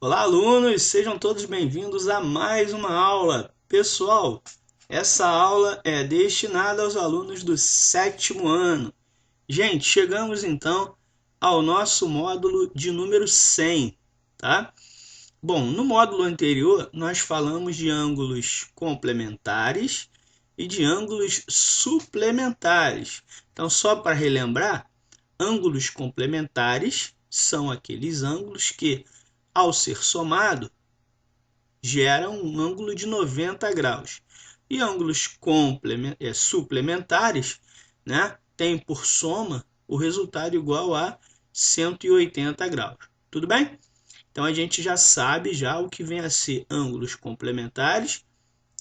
Olá, alunos! Sejam todos bem-vindos a mais uma aula. Pessoal, essa aula é destinada aos alunos do sétimo ano. Gente, chegamos então ao nosso módulo de número 100, tá? Bom, no módulo anterior nós falamos de ângulos complementares e de ângulos suplementares. Então, só para relembrar, ângulos complementares são aqueles ângulos que, ao ser somado, gera um ângulo de 90 graus. E ângulos suplementares, né, têm por soma o resultado igual a 180 graus. Tudo bem? Então a gente já sabe já o que vem a ser ângulos complementares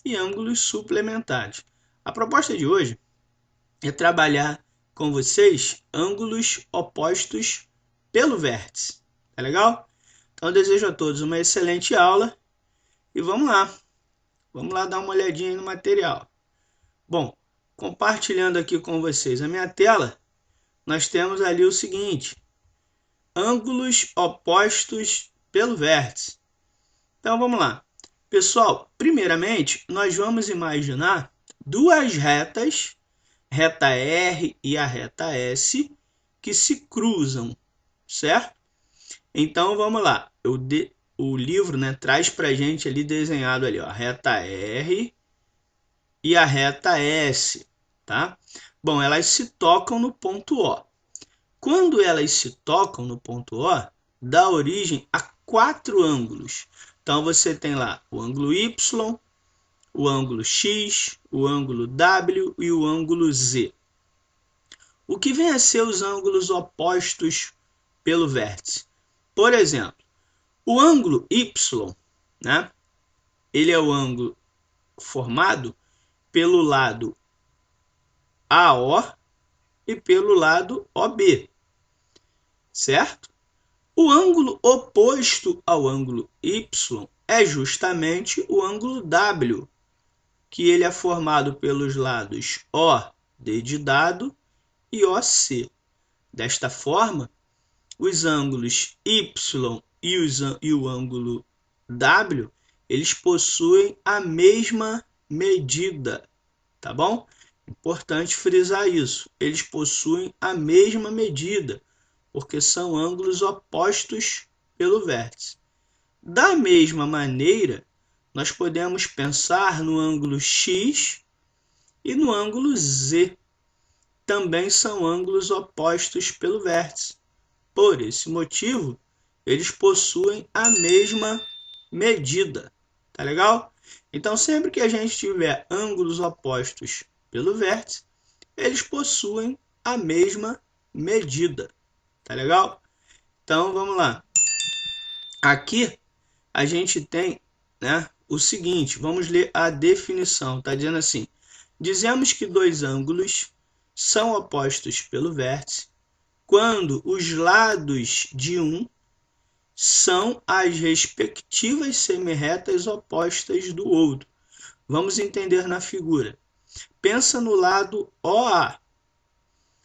e ângulos suplementares. A proposta de hoje é trabalhar com vocês ângulos opostos pelo vértice. Tá legal? Então eu desejo a todos uma excelente aula e vamos lá. Vamos lá dar uma olhadinha no material. Bom, compartilhando aqui com vocês a minha tela, nós temos ali o seguinte: ângulos opostos pelo vértice. Então vamos lá. Pessoal, primeiramente nós vamos imaginar duas retas, reta R e a reta S, que se cruzam, certo? Então vamos lá. O livro, né, traz para a gente ali desenhado ali, ó, a reta R e a reta S, tá? Bom, elas se tocam no ponto O. Quando elas se tocam no ponto O, dá origem a quatro ângulos. Então você tem lá o ângulo Y, o ângulo X, o ângulo W e o ângulo Z. O que vem a ser os ângulos opostos pelo vértice? Por exemplo, o ângulo Y, né? Ele é o ângulo formado pelo lado AO e pelo lado OB, certo? O ângulo oposto ao ângulo Y é justamente o ângulo W, que ele é formado pelos lados OD de dado e OC. Desta forma, os ângulos Y e o ângulo W, eles possuem a mesma medida, tá bom? Importante frisar isso. Eles possuem a mesma medida, porque são ângulos opostos pelo vértice. Da mesma maneira, nós podemos pensar no ângulo X e no ângulo Z. Também são ângulos opostos pelo vértice. Por esse motivo, eles possuem a mesma medida. Tá legal? Então, sempre que a gente tiver ângulos opostos pelo vértice, eles possuem a mesma medida. Tá legal? Então, vamos lá. Aqui a gente tem, né, o seguinte, vamos ler a definição. Está dizendo assim: dizemos que dois ângulos são opostos pelo vértice quando os lados de um são as respectivas semirretas opostas do outro. Vamos entender na figura. Pensa no lado OA.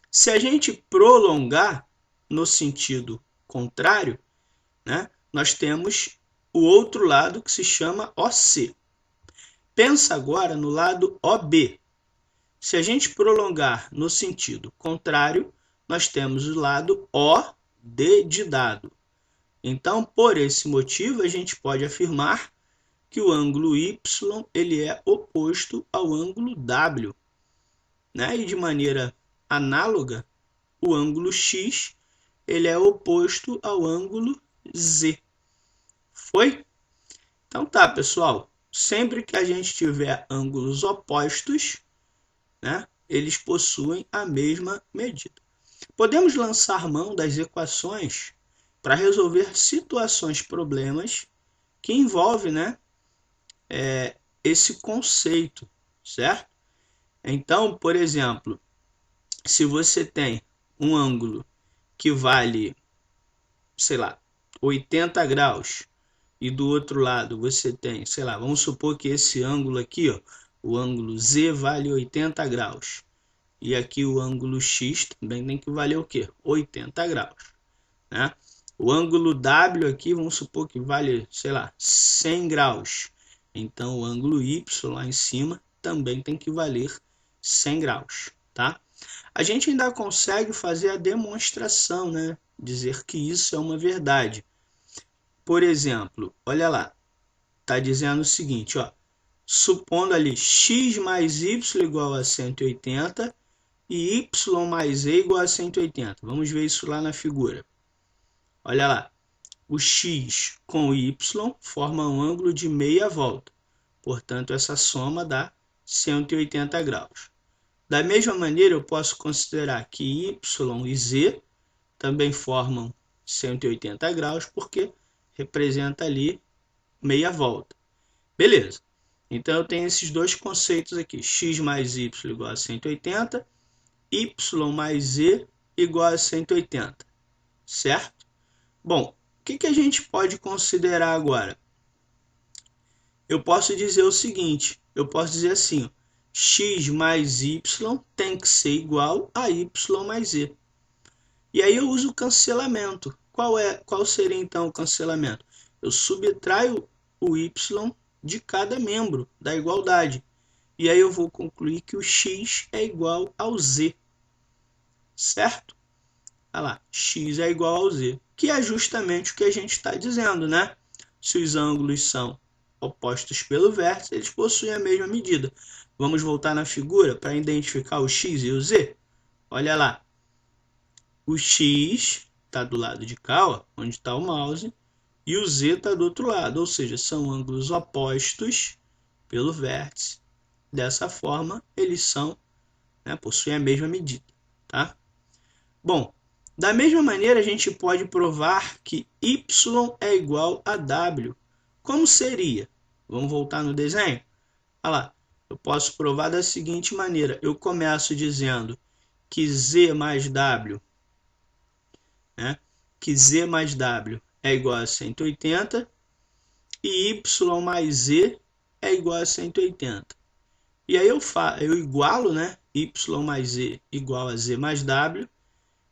Se a gente prolongar no sentido contrário, né, nós temos o outro lado que se chama OC. Pensa agora no lado OB. Se a gente prolongar no sentido contrário, nós temos o lado OD de dado. Então, por esse motivo, a gente pode afirmar que o ângulo Y ele é oposto ao ângulo W. Né? E de maneira análoga, o ângulo X ele é oposto ao ângulo Z. Foi? Então tá, pessoal. Sempre que a gente tiver ângulos opostos, né, eles possuem a mesma medida. Podemos lançar mão das equações para resolver situações, problemas que envolvem, né, esse conceito, certo? Então, por exemplo, se você tem um ângulo que vale, sei lá, 80 graus, e do outro lado você tem, sei lá, vamos supor que esse ângulo aqui, ó, o ângulo Z vale 80 graus. E aqui o ângulo X também tem que valer o quê? 80 graus. Né? O ângulo W aqui, vamos supor que vale, sei lá, 100 graus. Então, o ângulo Y lá em cima também tem que valer 100 graus, tá? A gente ainda consegue fazer a demonstração, né? Dizer que isso é uma verdade. Por exemplo, olha lá, está dizendo o seguinte, ó, supondo ali x mais y igual a 180 e y mais e igual a 180. Vamos ver isso lá na figura. Olha lá, o x com o y forma um ângulo de meia volta. Portanto, essa soma dá 180 graus. Da mesma maneira, eu posso considerar que y e z também formam 180 graus, porque representa ali meia volta. Beleza. Então, eu tenho esses dois conceitos aqui. X mais y igual a 180, y mais z igual a 180. Certo? Bom, o que a gente pode considerar agora? Eu posso dizer o seguinte, eu posso dizer assim, ó, x mais y tem que ser igual a y mais z. E aí eu uso o cancelamento. Qual seria então o cancelamento? Eu subtraio o y de cada membro da igualdade. E aí eu vou concluir que o x é igual ao z. Certo? Olha lá, x é igual ao z. Que é justamente o que a gente está dizendo, né? Se os ângulos são opostos pelo vértice, eles possuem a mesma medida. Vamos voltar na figura para identificar o x e o z? Olha lá. O x está do lado de cá, ó, onde está o mouse, e o z está do outro lado, ou seja, são ângulos opostos pelo vértice. Dessa forma, eles são, né, possuem a mesma medida. Tá? Bom, da mesma maneira, a gente pode provar que y é igual a w. Como seria? Vamos voltar no desenho? Olha lá, eu posso provar da seguinte maneira. Eu começo dizendo que z mais w, né, que z mais w é igual a 180 e y mais z é igual a 180. E aí eu igualo, né, y mais z igual a z mais w.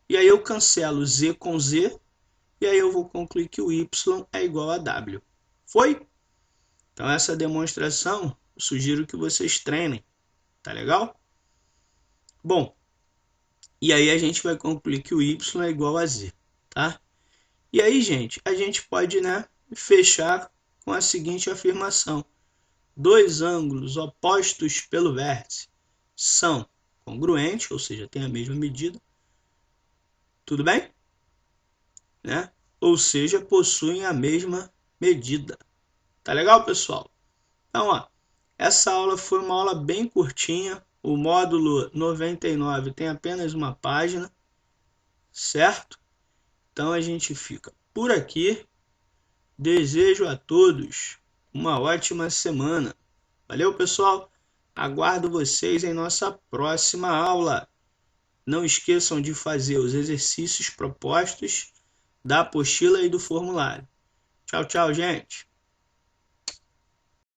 E aí eu cancelo z com z, e aí eu vou concluir que o y é igual a w. Foi? Então essa demonstração, eu sugiro que vocês treinem. Tá legal? Bom, e aí a gente vai concluir que o y é igual a z, tá? E aí, gente, a gente pode, né, fechar com a seguinte afirmação. Dois ângulos opostos pelo vértice são congruentes, ou seja, têm a mesma medida. Tudo bem? Né? Ou seja, possuem a mesma medida. Tá legal, pessoal? Então, ó, essa aula foi uma aula bem curtinha. O módulo 99 tem apenas uma página, certo? Então, a gente fica por aqui. Desejo a todos uma ótima semana. Valeu, pessoal? Aguardo vocês em nossa próxima aula. Não esqueçam de fazer os exercícios propostos da apostila e do formulário. Tchau, tchau, gente!